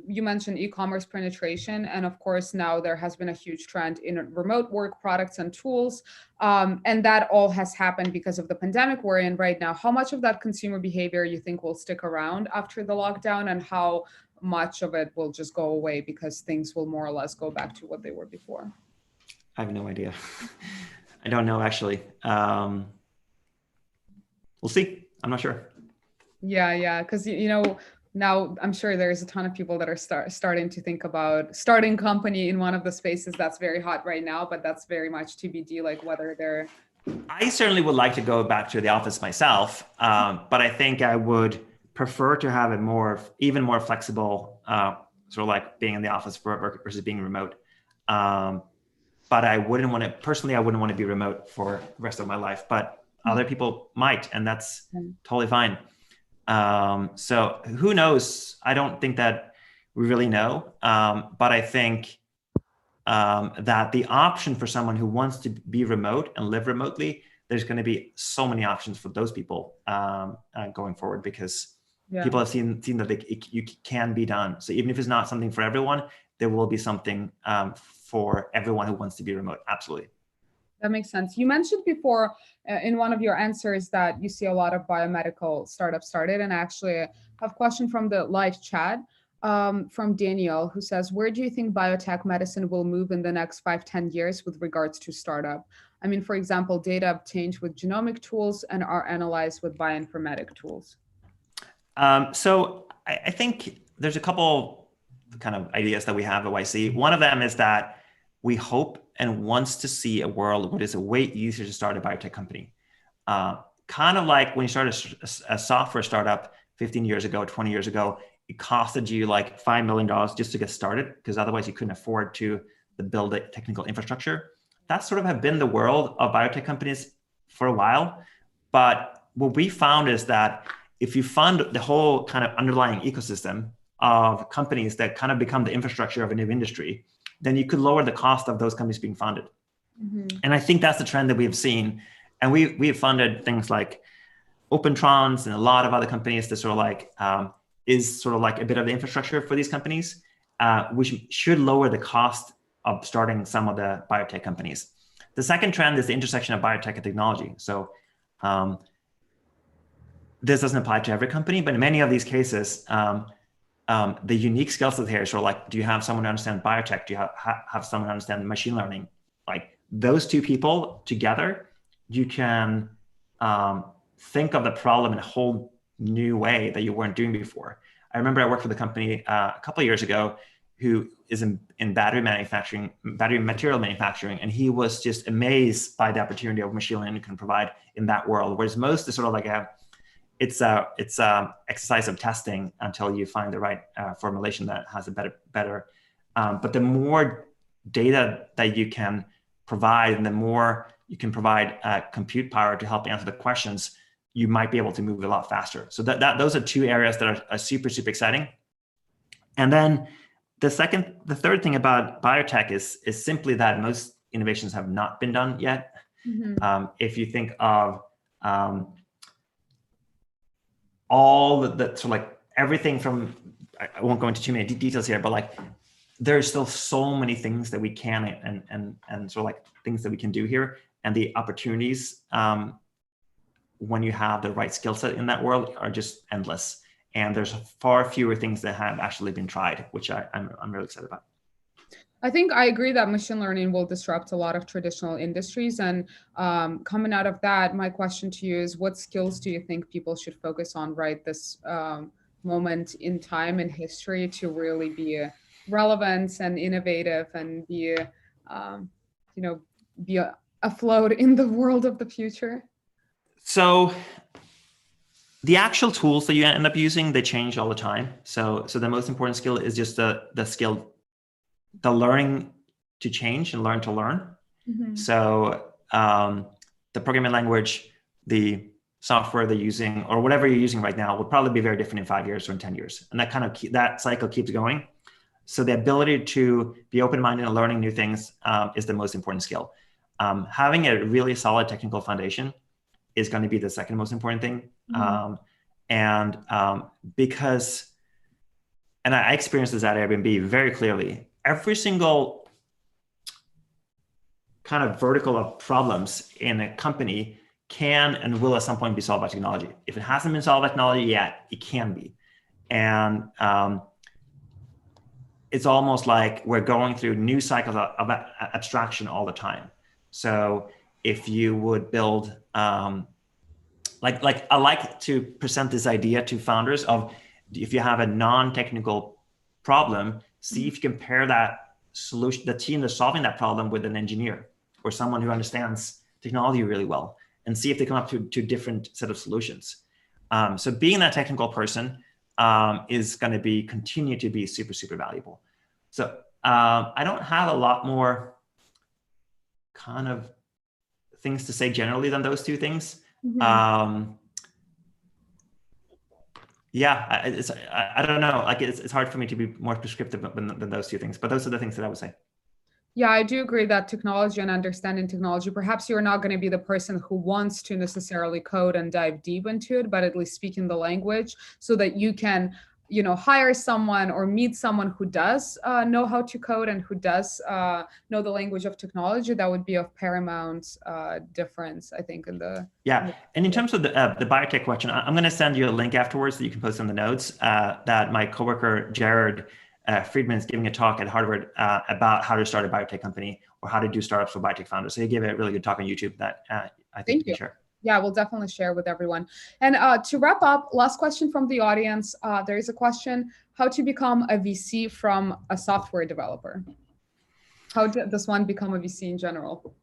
you mentioned e-commerce penetration, and of course now there has been a huge trend in remote work products and tools, and that all has happened because of the pandemic we're in right now. How much of that consumer behavior you think will stick around after the lockdown, and how much of it will just go away because things will more or less go back to what they were before? I have no idea. I don't know, actually. We'll see. I'm not sure. Yeah, because now I'm sure there's a ton of people that are starting to think about starting company in one of the spaces that's very hot right now, but that's very much TBD, like whether they're I certainly would like to go back to the office myself, but I think I would prefer to have even more flexible, sort of like being in the office versus being remote. Um, but I wouldn't want to, personally, I wouldn't want to be remote for the rest of my life, but other people might, and that's totally fine. So who knows? I don't think that we really know, but I think that the option for someone who wants to be remote and live remotely, there's going to be so many options for those people going forward, because people have seen that you can be done. So even if it's not something for everyone, there will be something for everyone who wants to be remote. Absolutely. That makes sense. You mentioned before in one of your answers that you see a lot of biomedical startups started, and I actually have a question from the live chat from Daniel, who says, where do you think biotech medicine will move in the next 5-10 years with regards to startup? I mean, for example, data obtained with genomic tools and are analyzed with bioinformatic tools. So I think there's a couple kind of ideas that we have at YC. One of them is that we hope and wants to see a world where it's a way easier to start a biotech company. Kind of like when you start a software startup 15 years ago, 20 years ago, it costed you like $5 million just to get started, because otherwise you couldn't afford to build a technical infrastructure. That sort of have been the world of biotech companies for a while. But what we found is that if you fund the whole kind of underlying ecosystem of companies that kind of become the infrastructure of a new industry, then you could lower the cost of those companies being funded. And I think that's the trend that we have seen. And we have funded things like Opentrons and a lot of other companies that sort of like is sort of like a bit of the infrastructure for these companies, which should lower the cost of starting some of the biotech companies. The second trend is the intersection of biotech and technology. So this doesn't apply to every company, but in many of these cases, the unique skill set here is sort of like, do you have someone who understands biotech? Do you have someone who understands machine learning? Like those two people together, you can think of the problem in a whole new way that you weren't doing before. I remember I worked with a company a couple of years ago who is in battery material manufacturing, and he was just amazed by the opportunity of machine learning can provide in that world. Whereas most is sort of like it's a exercise of testing until you find the right formulation that has a better. But the more data that you can provide, and the more you can provide compute power to help answer the questions, you might be able to move a lot faster. So those are two areas that are super, super exciting. And then the third thing about biotech is simply that most innovations have not been done yet. If you think of all the sort of like everything from, I won't go into too many details here, but like there's still so many things that we can and sort of like things that we can do here, and the opportunities when you have the right skill set in that world are just endless. And there's far fewer things that have actually been tried, which I'm really excited about. I think I agree that machine learning will disrupt a lot of traditional industries. And coming out of that, my question to you is, what skills do you think people should focus on right this moment in time in history to really be relevant and innovative and be, be afloat in the world of the future? So the actual tools that you end up using, they change all the time. So the most important skill is just the learning to change and learn to learn. So the programming language, the software they're using, or whatever you're using right now will probably be very different in 5 years or in 10 years. And that cycle keeps going. So the ability to be open-minded and learning new things is the most important skill. Having a really solid technical foundation is going to be the second most important thing. Because I experienced this at Airbnb very clearly, every single kind of vertical of problems in a company can and will at some point be solved by technology. If it hasn't been solved by technology yet, it can be. And it's almost like we're going through new cycles of abstraction all the time. So if you would build, like I like to present this idea to founders of, if you have a non-technical problem, see if you can pair that solution, the team that's solving that problem, with an engineer or someone who understands technology really well and see if they come up to different set of solutions. So being that technical person is going to continue to be super, super valuable. So I don't have a lot more kind of things to say generally than those two things. Yeah, I don't know. Like it's hard for me to be more prescriptive than those two things, but those are the things that I would say. Yeah, I do agree that technology and understanding technology, perhaps you're not going to be the person who wants to necessarily code and dive deep into it, but at least speaking the language so that you can, you know, hire someone or meet someone who does know how to code and who does know the language of technology. That would be of paramount difference, I think, in the. Yeah, and in terms of the biotech question, I'm going to send you a link afterwards that you can post in the notes that my coworker, Jared Friedman, is giving a talk at Harvard about how to start a biotech company or how to do startups for biotech founders. So he gave a really good talk on YouTube that I think you can share. Yeah, we'll definitely share with everyone. And to wrap up, last question from the audience. There is a question: how to become a VC from a software developer? How does one become a VC in general?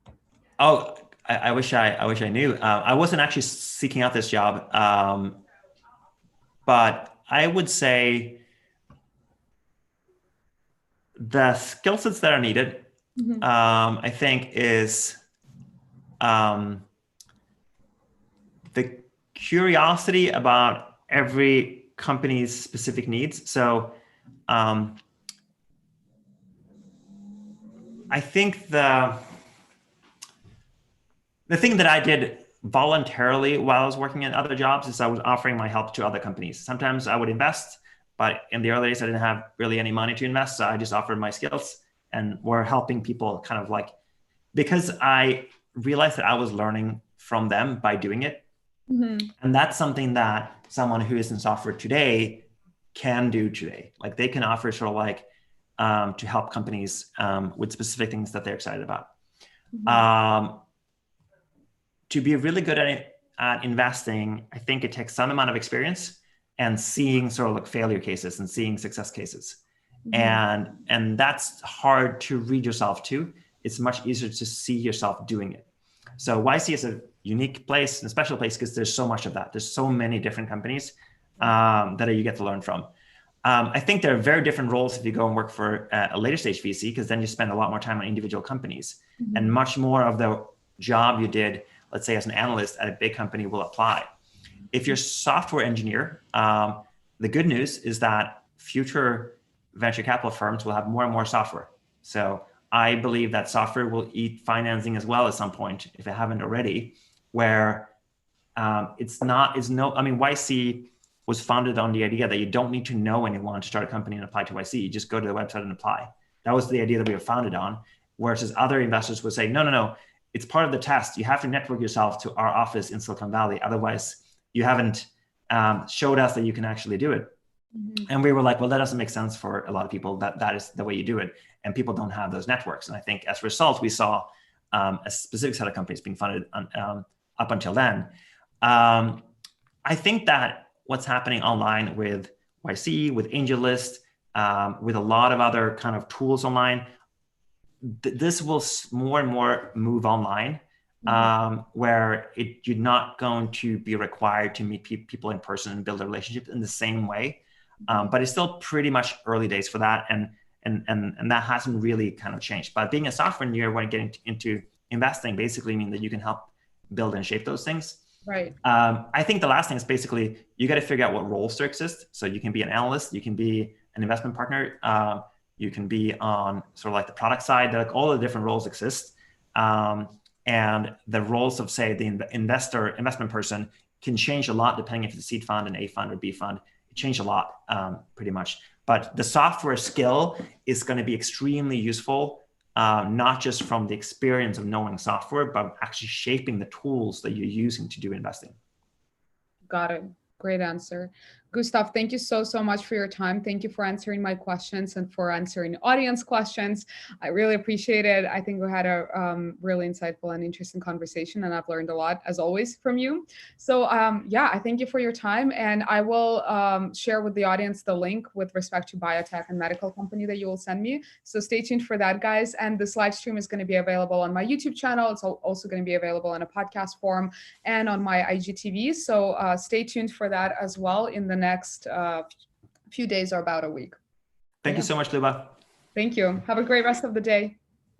Oh, I wish I knew. I wasn't actually seeking out this job, but I would say the skill sets that are needed, I think, is the curiosity about every company's specific needs. So I think the thing that I did voluntarily while I was working in other jobs is I was offering my help to other companies. Sometimes I would invest, but in the early days, I didn't have really any money to invest. So I just offered my skills and were helping people kind of like, because I realized that I was learning from them by doing it. And that's something that someone who is in software today can do today. Like they can offer sort of like to help companies with specific things that they're excited about. To be really good at investing, I think it takes some amount of experience and seeing sort of like failure cases and seeing success cases. And that's hard to read yourself to. It's much easier to see yourself doing it. So YC is a unique place and a special place because there's so much of that. There's so many different companies that you get to learn from. I think there are very different roles if you go and work for a later stage VC, because then you spend a lot more time on individual companies and much more of the job you did, let's say as an analyst at a big company, will apply. If you're a software engineer, the good news is that future venture capital firms will have more and more software. So I believe that software will eat financing as well at some point, if it haven't already, where YC was founded on the idea that you don't need to know anyone to start a company and apply to YC. You just go to the website and apply. That was the idea that we were founded on. Whereas other investors would say, no, it's part of the test. You have to network yourself to our office in Silicon Valley. Otherwise, you haven't showed us that you can actually do it. And we were like, well, that doesn't make sense for a lot of people. That is the way you do it. And people don't have those networks. And I think as a result, we saw a specific set of companies being funded up until then. I think that what's happening online with YC, with AngelList, with a lot of other kind of tools online, this will more and more move online, where you're not going to be required to meet people in person and build a relationship in the same way. But it's still pretty much early days for that. And that hasn't really kind of changed. But being a software engineer when getting into investing basically means that you can help build and shape those things. Right. I think the last thing is basically you got to figure out what roles there exist. So you can be an analyst, you can be an investment partner, you can be on sort of like the product side. Like all the different roles exist, and the roles of, say, the investment person can change a lot depending if it's a seed fund, an A fund, or B fund. It changed a lot, pretty much. But the software skill is going to be extremely useful. Not just from the experience of knowing software, but actually shaping the tools that you're using to do investing. Got it. Great answer. Gustaf, thank you so much for your time. Thank you for answering my questions and for answering audience questions. I really appreciate it. I think we had a really insightful and interesting conversation, and I've learned a lot, as always, from you. So yeah, I thank you for your time, and I will share with the audience the link with respect to biotech and medical company that you will send me. So stay tuned for that, guys. And this live stream is going to be available on my YouTube channel. It's also going to be available in a podcast form and on my IGTV. So stay tuned for that as well in the next few days or about a week. Thank you so much, Luba. Thank you. Have a great rest of the day.